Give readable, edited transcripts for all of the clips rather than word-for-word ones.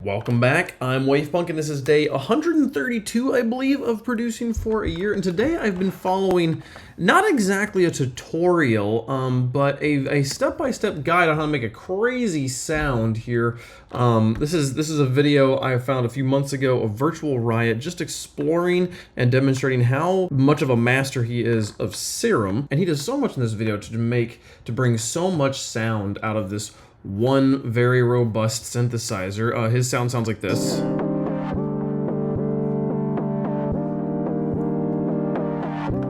Welcome back, I'm Wavepunk, and this is day 132, I believe, of producing for a year. And today I've been following not exactly a tutorial, but a step-by-step guide on how to make a crazy sound here. This is a video I found a few months ago of Virtual Riot, just exploring and demonstrating how much of a master he is of Serum. And he does so much in this video to bring so much sound out of this one very robust synthesizer. His sound sounds like this.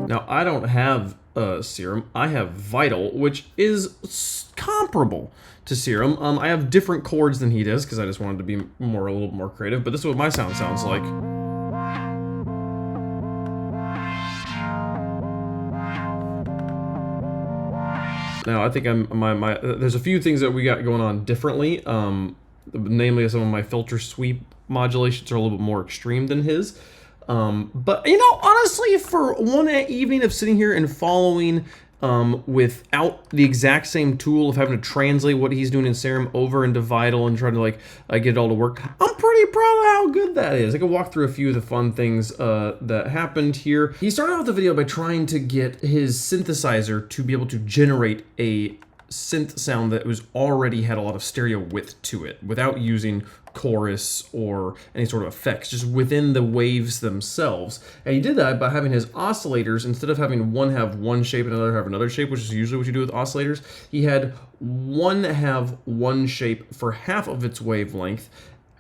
Now, I don't have Serum. I have Vital, which is comparable to Serum. I have different chords than he does because I just wanted to be a little more creative. But this is what my sound sounds like. Now, I think there's a few things that we got going on differently. Namely, some of my filter sweep modulations are a little bit more extreme than his. But, you know, honestly, for one evening of sitting here and following without the exact same tool of having to translate what he's doing in Serum over into Vital and trying to get it all to work, I'm pretty proud of how good that is. I can walk through a few of the fun things that happened here. He started out the video by trying to get his synthesizer to be able to generate a synth sound that already had a lot of stereo width to it without using chorus or any sort of effects, just within the waves themselves. And he did that by having his oscillators, instead of having one have one shape and another have another shape, which is usually what you do with oscillators, he had one have one shape for half of its wavelength,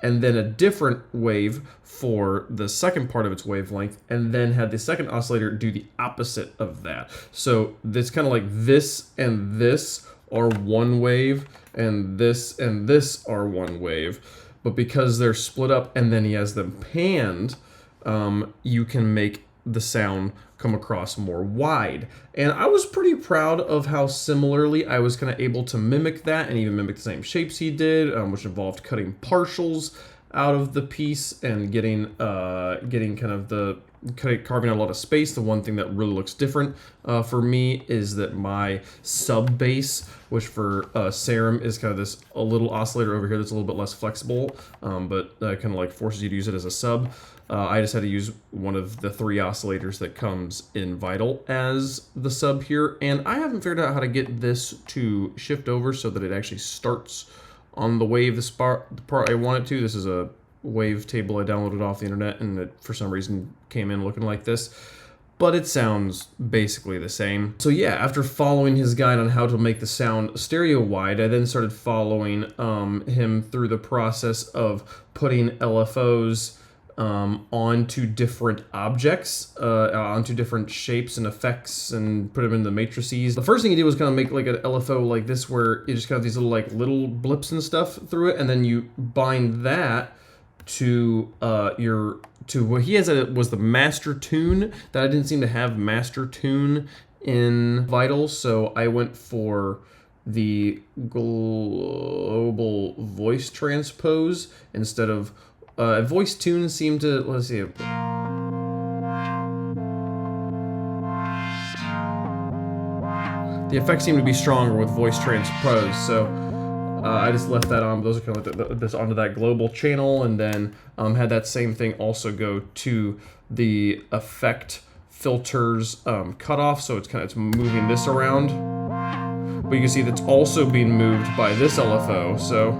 and then a different wave for the second part of its wavelength, and then had the second oscillator do the opposite of that. So it's kind of like this and this are one wave, and this are one wave. But because they're split up and then he has them panned, you can make the sound come across more wide. And I was pretty proud of how similarly I was kind of able to mimic that and even mimic the same shapes he did, which involved cutting partials out of the piece and getting kind of carving out a lot of space. The one thing that really looks different for me is that my sub bass, which for Serum is kind of a little oscillator over here that's a little bit less flexible, but kind of like forces you to use it as a sub. I just had to use one of the 3 oscillators that comes in Vital as the sub here, and I haven't figured out how to get this to shift over so that it actually starts on the wave, the part I want it to. This is a wave table I downloaded off the internet, and it for some reason came in looking like this, but it sounds basically the same. So yeah, after following his guide on how to make the sound stereo wide, I then started following him through the process of putting LFOs onto different objects, onto different shapes and effects, and put them in the matrices. The first thing you do was kind of make like an LFO like this, where you just kind of these little blips and stuff through it, and then you bind that to what he has was the master tune that I didn't seem to have master tune in Vital, so I went for the global voice transpose instead of voice tune seemed to, let's see. The effects seem to be stronger with voice transpose, so I just left that on. Those are kind of like this onto that global channel, and then had that same thing also go to the effect filters cutoff, so it's moving this around. But you can see that's also being moved by this LFO, so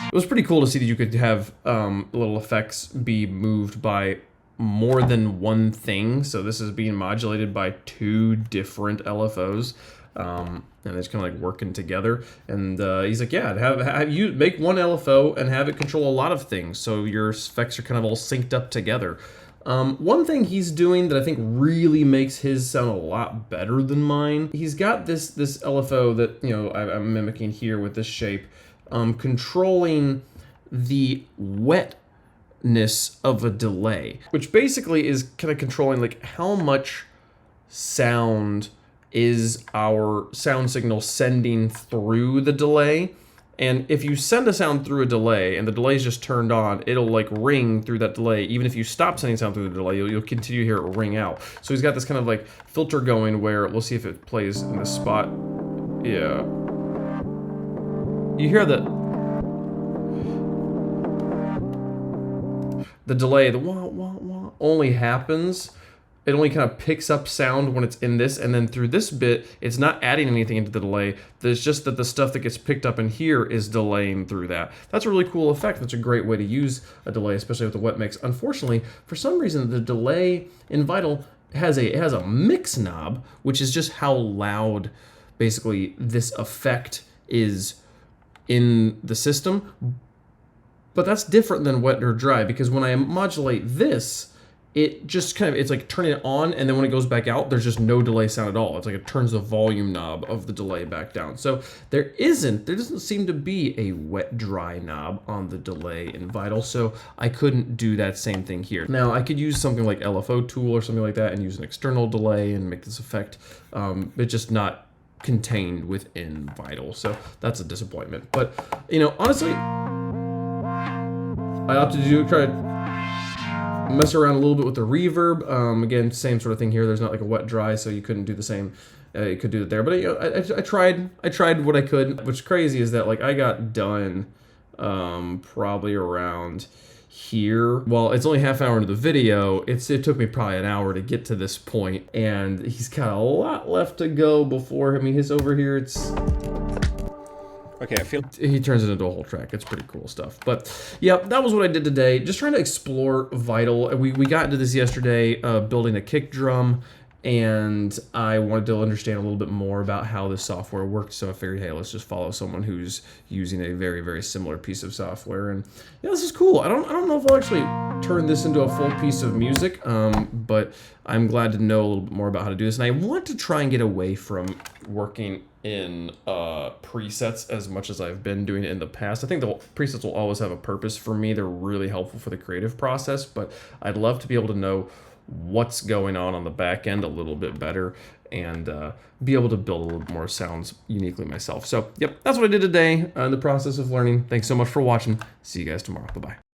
it was pretty cool to see that you could have little effects be moved by more than one thing. So this is being modulated by 2 different LFOs, and it's kind of like working together. And he's like, yeah, have you make one LFO and have it control a lot of things, so your effects are kind of all synced up together. One thing he's doing that I think really makes his sound a lot better than mine, he's got this LFO that, you know, I'm mimicking here with this shape, controlling the wetness of a delay, which basically is kind of controlling like how much sound is our sound signal sending through the delay. And if you send a sound through a delay and the delay is just turned on, it'll like ring through that delay. Even if you stop sending sound through the delay, you'll continue to hear it ring out. So he's got this kind of like filter going where, we'll see if it plays in this spot. Yeah. You hear the the delay, the wah, wah, wah, only happens. It only kind of picks up sound when it's in this, and then through this bit, it's not adding anything into the delay. There's just that the stuff that gets picked up in here is delaying through that. That's a really cool effect. That's a great way to use a delay, especially with the wet mix. Unfortunately, for some reason, the delay in Vital has a mix knob, which is just how loud, basically, this effect is in the system. But that's different than wet or dry, because when I modulate this, it just kind of, it's like turning it on, and then when it goes back out, there's just no delay sound at all. It's like it turns the volume knob of the delay back down. So there doesn't seem to be a wet dry knob on the delay in Vital, so I couldn't do that same thing here. Now I could use something like LFO tool or something like that and use an external delay and make this effect, but just not contained within Vital. So that's a disappointment. But, you know, honestly, I opted to try to mess around a little bit with the reverb. Again, same sort of thing here. There's not like a wet dry, so you couldn't do the same. You could do it there, but you know, I tried what I could. What's crazy is that like I got done probably around here. Well, it's only half an hour into the video. It took me probably an hour to get to this point, and he's got a lot left to go before. I mean, his over here, it's. Okay, I feel he turns it into a whole track. It's pretty cool stuff. But yeah, that was what I did today. Just trying to explore Vital. We got into this yesterday, building a kick drum, and I wanted to understand a little bit more about how this software worked. So I figured, hey, let's just follow someone who's using a very, very similar piece of software. And yeah, this is cool. I don't know if I'll actually turn this into a full piece of music, but I'm glad to know a little bit more about how to do this. And I want to try and get away from working in presets as much as I've been doing it in the past. I think the presets will always have a purpose for me. They're really helpful for the creative process, but I'd love to be able to know what's going on the back end a little bit better and be able to build a little bit more sounds uniquely myself. So, yep, that's what I did today in the process of learning. Thanks so much for watching. See you guys tomorrow. Bye-bye.